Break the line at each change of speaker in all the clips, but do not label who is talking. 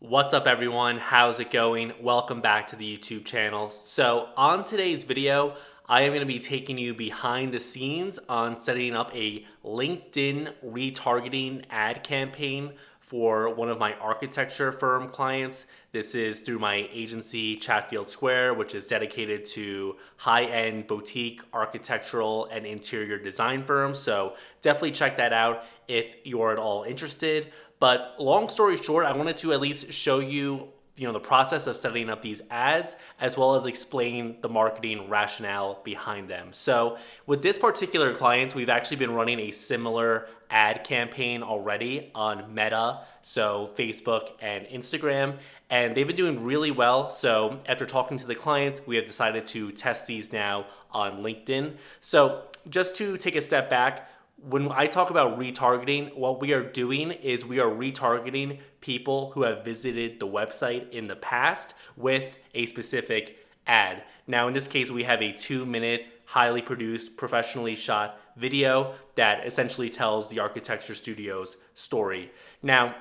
What's up everyone? How's it going? Welcome back to the YouTube channel. So on today's video, I am going to be taking you behind the scenes on setting up a LinkedIn retargeting ad campaign for one of my architecture firm clients. This is through my agency Chatfield Square, which is dedicated to high-end boutique architectural and interior design firms. So definitely check that out if you're at all interested. But long story short, I wanted to at least show you the process of setting up these ads, as well as explain the marketing rationale behind them. So with this particular client, we've actually been running a similar ad campaign already on Meta, so Facebook and Instagram, and they've been doing really well. So after talking to the client, we have decided to test these now on LinkedIn. So just to take a step back, when I talk about retargeting, what we are doing is we are retargeting people who have visited the website in the past with a specific ad. Now, in this case, we have a 2-minute, highly produced, professionally shot video that essentially tells the architecture studio's story. Now,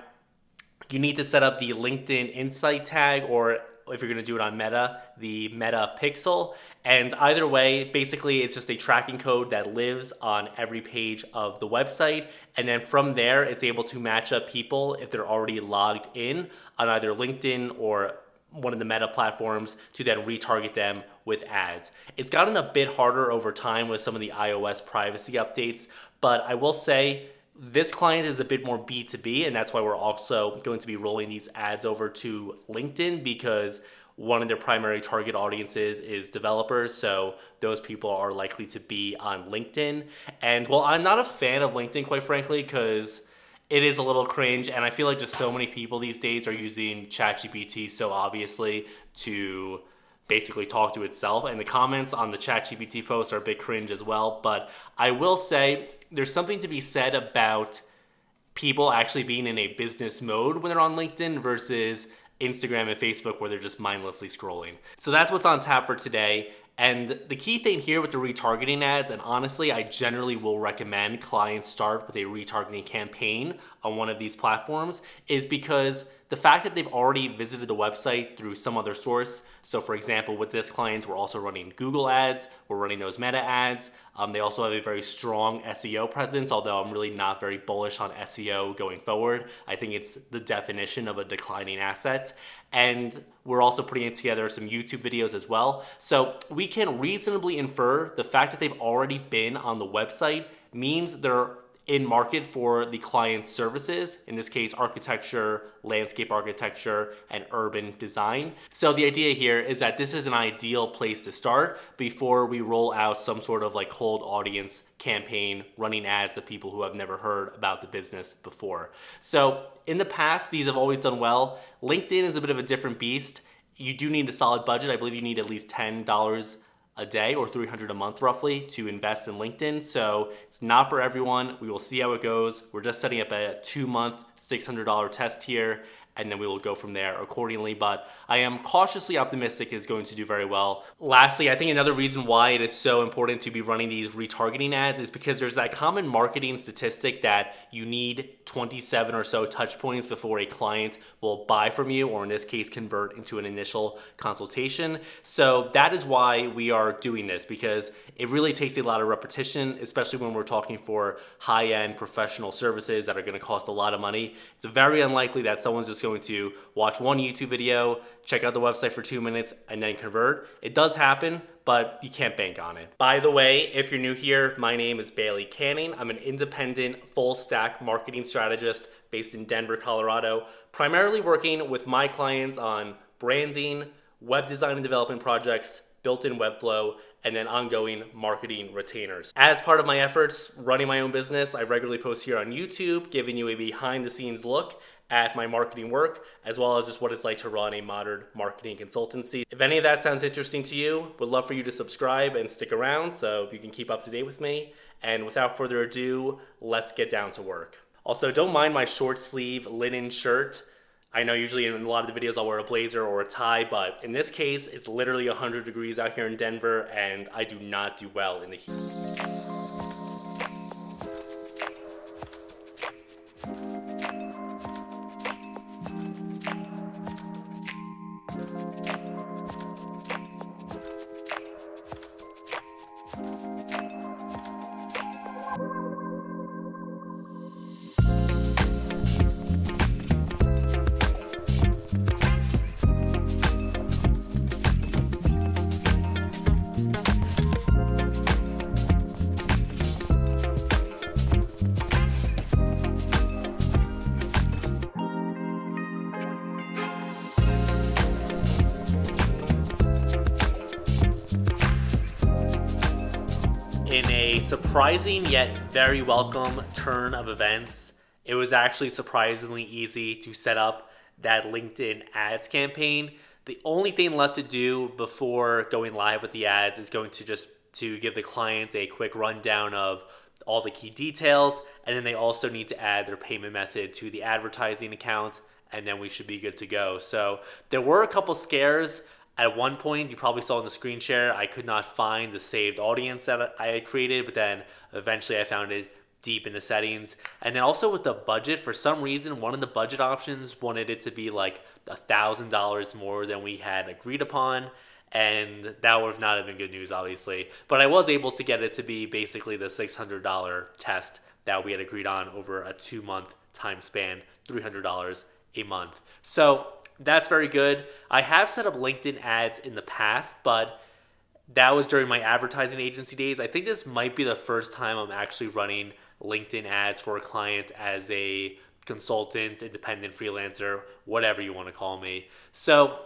you need to set up the LinkedIn Insight tag, or if you're going to do it on Meta, the Meta Pixel. And either way, basically, it's just a tracking code that lives on every page of the website. And then from there, it's able to match up people if they're already logged in on either LinkedIn or one of the Meta platforms to then retarget them with ads. It's gotten a bit harder over time with some of the iOS privacy updates, but I will say this client is a bit more B2B, and that's why we're also going to be rolling these ads over to LinkedIn, because one of their primary target audiences is developers, so those people are likely to be on LinkedIn. And well, I'm not a fan of LinkedIn, quite frankly, because it is a little cringe, and I feel like just so many people these days are using ChatGPT so obviously to basically talk to itself, and the comments on the ChatGPT posts are a bit cringe as well. But I will say there's something to be said about people actually being in a business mode when they're on LinkedIn versus Instagram and Facebook where they're just mindlessly scrolling. So that's what's on tap for today. And the key thing here with the retargeting ads, and honestly, I generally will recommend clients start with a retargeting campaign on one of these platforms, is because the fact that they've already visited the website through some other source. So for example, with this client, we're also running Google ads, we're running those Meta ads. They also have a very strong SEO presence, although I'm really not very bullish on SEO going forward. I think it's the definition of a declining asset. And we're also putting together some YouTube videos as well. So we can reasonably infer the fact that they've already been on the website means they're in market for the client's services, in this case, architecture, landscape architecture, and urban design. So the idea here is that this is an ideal place to start before we roll out some sort of like cold audience campaign running ads to people who have never heard about the business before. So in the past, these have always done well. LinkedIn is a bit of a different beast. You do need a solid budget. I believe you need at least $10 a day or $300 a month roughly to invest in LinkedIn. So it's not for everyone. We will see how it goes. We're just setting up a 2-month, $600 test here, and then we will go from there accordingly. But I am cautiously optimistic it's going to do very well. Lastly, I think another reason why it is so important to be running these retargeting ads is because there's that common marketing statistic that you need 27 or so touch points before a client will buy from you, or in this case, convert into an initial consultation. So that is why we are doing this, because it really takes a lot of repetition, especially when we're talking for high-end professional services that are going to cost a lot of money. It's very unlikely that someone's just going to watch one YouTube video, check out the website for 2 minutes, and then convert. It does happen, but you can't bank on it. By the way, if you're new here, my name is Bailey Canning. I'm an independent full-stack marketing strategist based in Denver, Colorado, primarily working with my clients on branding, web design and development projects, built-in Webflow, and then ongoing marketing retainers. As part of my efforts running my own business, I regularly post here on YouTube, giving you a behind-the-scenes look at my marketing work, as well as just what it's like to run a modern marketing consultancy. If any of that sounds interesting to you, would love for you to subscribe and stick around so you can keep up to date with me. And without further ado, let's get down to work. Also, don't mind my short sleeve linen shirt. I know usually in a lot of the videos I'll wear a blazer or a tie, but in this case, it's literally 100 degrees out here in Denver, and I do not do well in the heat. in a surprising yet very welcome turn of events, it was actually surprisingly easy to set up that LinkedIn ads campaign. The only thing left to do before going live with the ads is going to just to give the client a quick rundown of all the key details, and then they also need to add their payment method to the advertising account, and then we should be good to go. So there were a couple scares. At one point, you probably saw in the screen share, I could not find the saved audience that I had created, but then eventually I found it deep in the settings. And then also with the budget, for some reason, one of the budget options wanted it to be like $1,000 more than we had agreed upon. And that would have not have been good news, obviously. But I was able to get it to be basically the $600 test that we had agreed on over a 2-month time span, $300 a month. So that's very good. I have set up LinkedIn ads in the past, but that was during my advertising agency days. I think this might be the first time I'm actually running LinkedIn ads for a client as a consultant, independent freelancer, whatever you want to call me. So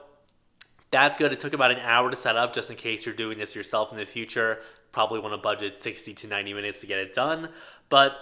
that's good. It took about an hour to set up, just in case you're doing this yourself in the future. Probably want to budget 60 to 90 minutes to get it done. But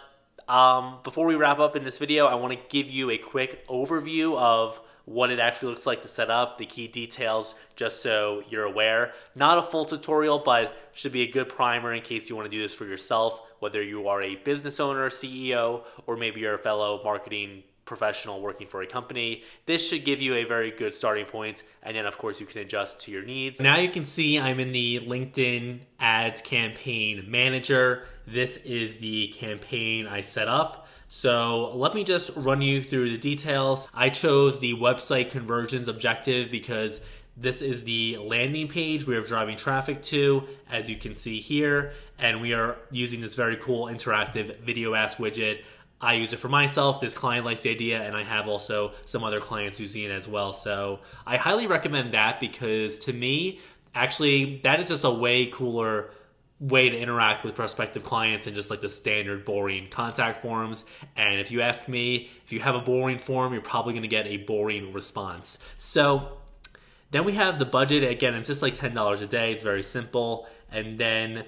before we wrap up in this video, I want to give you a quick overview of what it actually looks like to set up, the key details, just so you're aware. Not a full tutorial, but should be a good primer in case you want to do this for yourself, whether you are a business owner, CEO, or maybe you're a fellow marketing professional working for a company. This should give you a very good starting point, and then of course you can adjust to your needs. Now you can see I'm in the LinkedIn Ads Campaign Manager. This is the campaign I set up. So let me just run you through the details. I chose the website conversions objective because this is the landing page we are driving traffic to, as you can see here, and we are using this very cool interactive video ask widget. I use it for myself, this client likes the idea, and I have also some other clients using it as well. So I highly recommend that because to me, actually, that is just a way cooler way to interact with prospective clients than just like the standard boring contact forms. And if you ask me, if you have a boring form, you're probably going to get a boring response. So then we have the budget. Again, it's just like $10 a day. It's very simple. And then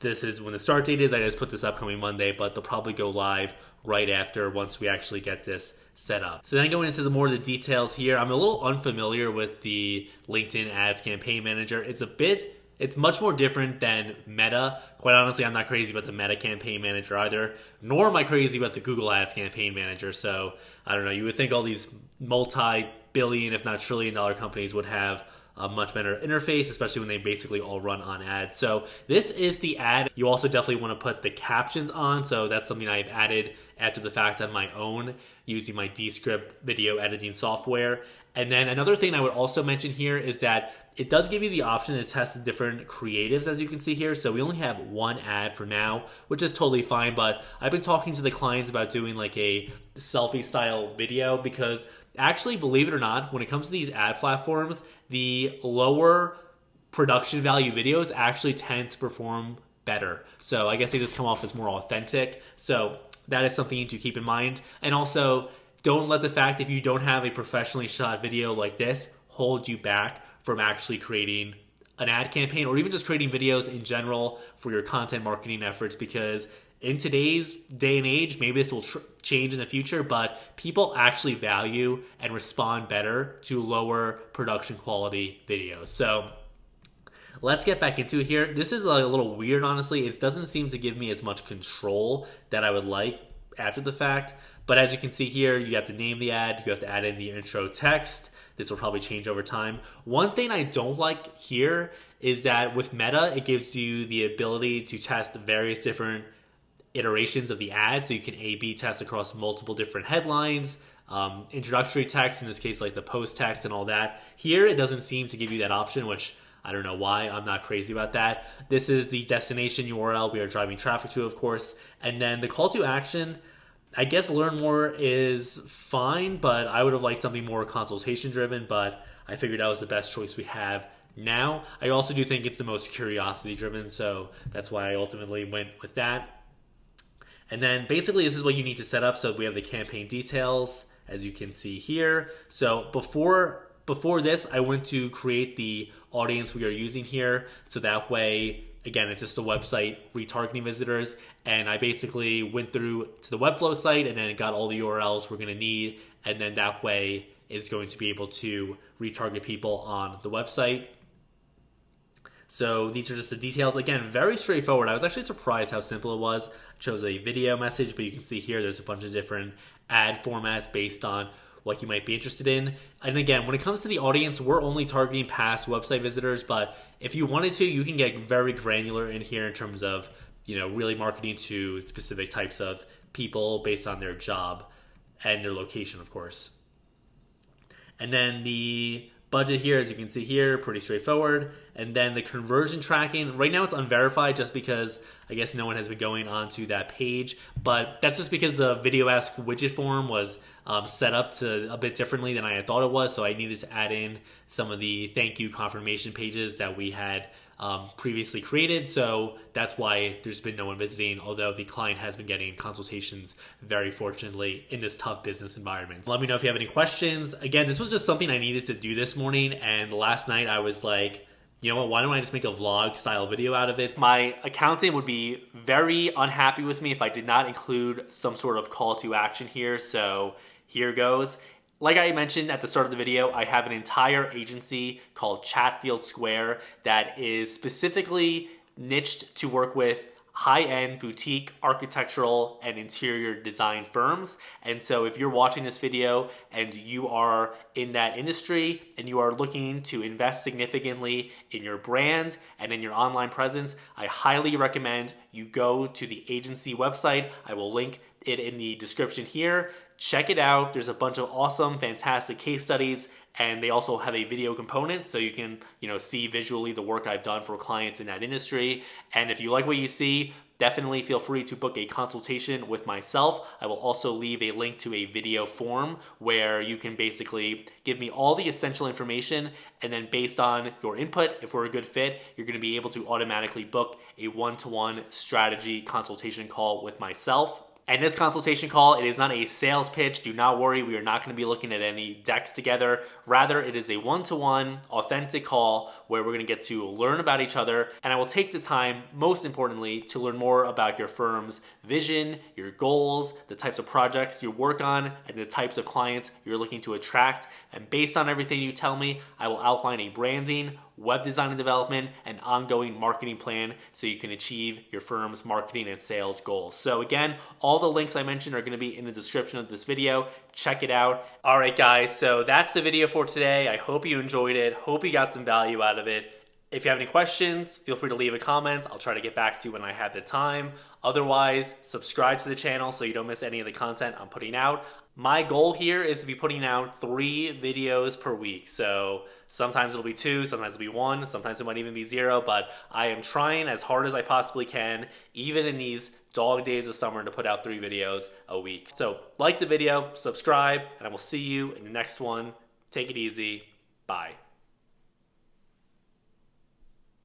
this is when the start date is. I just put this upcoming Monday, but they'll probably go live right after once we actually get this set up. So then going into the more of the details here, I'm a little unfamiliar with the LinkedIn Ads Campaign Manager. It's much more different than Meta. Quite honestly, I'm not crazy about the Meta Campaign Manager either, nor am I crazy about the Google Ads Campaign Manager. So I don't know, you would think all these multi-billion, if not trillion-dollar companies would have a much better interface, especially when they basically all run on ads. So this is the ad. You also definitely want to put the captions on. So that's something I've added after the fact on my own using my Descript video editing software. And then another thing I would also mention here is that it does give you the option to test the different creatives, as you can see here. So we only have one ad for now, which is totally fine. But I've been talking to the clients about doing like a selfie style video because actually, believe it or not, when it comes to these ad platforms, the lower production value videos actually tend to perform better. So I guess they just come off as more authentic. So that is something to keep in mind. And also, don't let the fact if you don't have a professionally shot video like this hold you back from actually creating an ad campaign or even just creating videos in general for your content marketing efforts, because in today's day and age, maybe this will change in the future, but people actually value and respond better to lower production quality videos. So let's get back into it here. This is a little weird, honestly. It doesn't seem to give me as much control that I would like after the fact. But as you can see here, you have to name the ad, you have to add in the intro text. This will probably change over time. One thing I don't like here is that with Meta, it gives you the ability to test various different iterations of the ad. So you can A/B test across multiple different headlines, introductory text, in this case, like the post text and all that. Here, it doesn't seem to give you that option, which I don't know why. I'm not crazy about that. This is the destination URL we are driving traffic to, of course. And then the call to action, I guess learn more is fine, but I would have liked something more consultation driven, but I figured that was the best choice we have now. I also do think it's the most curiosity driven, so that's why I ultimately went with that. And then basically this is what you need to set up. So we have the campaign details, as you can see here. So before this, I went to create the audience we are using here. So that way Again, it's just a website retargeting visitors, and I basically went through to the Webflow site and then got all the URLs we're going to need, and then that way it's going to be able to retarget people on the website. So these are just the details. Again, very straightforward. I was actually surprised how simple it was. I chose a video message, but you can see here there's a bunch of different ad formats based on what you might be interested in. And again, when it comes to the audience, we're only targeting past website visitors, but if you wanted to, you can get very granular in here in terms of, really marketing to specific types of people based on their job and their location, of course. And then the budget here, as you can see here, pretty straightforward. And then the conversion tracking, right now it's unverified just because I guess no one has been going onto that page, but that's just because the video ask widget form was set up to a bit differently than I had thought it was, so I needed to add in some of the thank you confirmation pages that we had previously created, so that's why there's been no one visiting, although the client has been getting consultations, very fortunately, in this tough business environment. Let me know if you have any questions. Again, this was just something I needed to do this morning, and last night I was like, you know what, why don't I just make a vlog style video out of it? My accountant would be very unhappy with me if I did not include some sort of call to action here, so here goes. Like I mentioned at the start of the video, I have an entire agency called Chatfield Square that is specifically niched to work with high-end boutique architectural and interior design firms. And so if you're watching this video and you are in that industry and you are looking to invest significantly in your brand and in your online presence, I highly recommend you go to the agency website. I will link it in the description here. Check it out. There's a bunch of awesome, fantastic case studies, and they also have a video component so you can, see visually the work I've done for clients in that industry. And if you like what you see, definitely feel free to book a consultation with myself. I will also leave a link to a video form where you can basically give me all the essential information, and then based on your input, if we're a good fit, you're going to be able to automatically book a one-to-one strategy consultation call with myself. And this consultation call, it is not a sales pitch. Do not worry, we are not going to be looking at any decks together. Rather, it is a one-to-one authentic call where we're going to get to learn about each other. And I will take the time, most importantly, to learn more about your firm's vision, your goals, the types of projects you work on, and the types of clients you're looking to attract. And based on everything you tell me, I will outline a branding, web design and development, and ongoing marketing plan so you can achieve your firm's marketing and sales goals. So again, all the links I mentioned are going to be in the description of this video. Check it out. All right, guys, so that's the video for today. I hope you enjoyed it. Hope you got some value out of it. If you have any questions, feel free to leave a comment. I'll try to get back to you when I have the time. Otherwise, subscribe to the channel so you don't miss any of the content I'm putting out. My goal here is to be putting out 3 videos per week. So sometimes it'll be 2, sometimes it'll be 1, sometimes it might even be 0, but I am trying as hard as I possibly can, even in these dog days of summer, to put out 3 videos a week. So like the video, subscribe, and I will see you in the next one. Take it easy. Bye.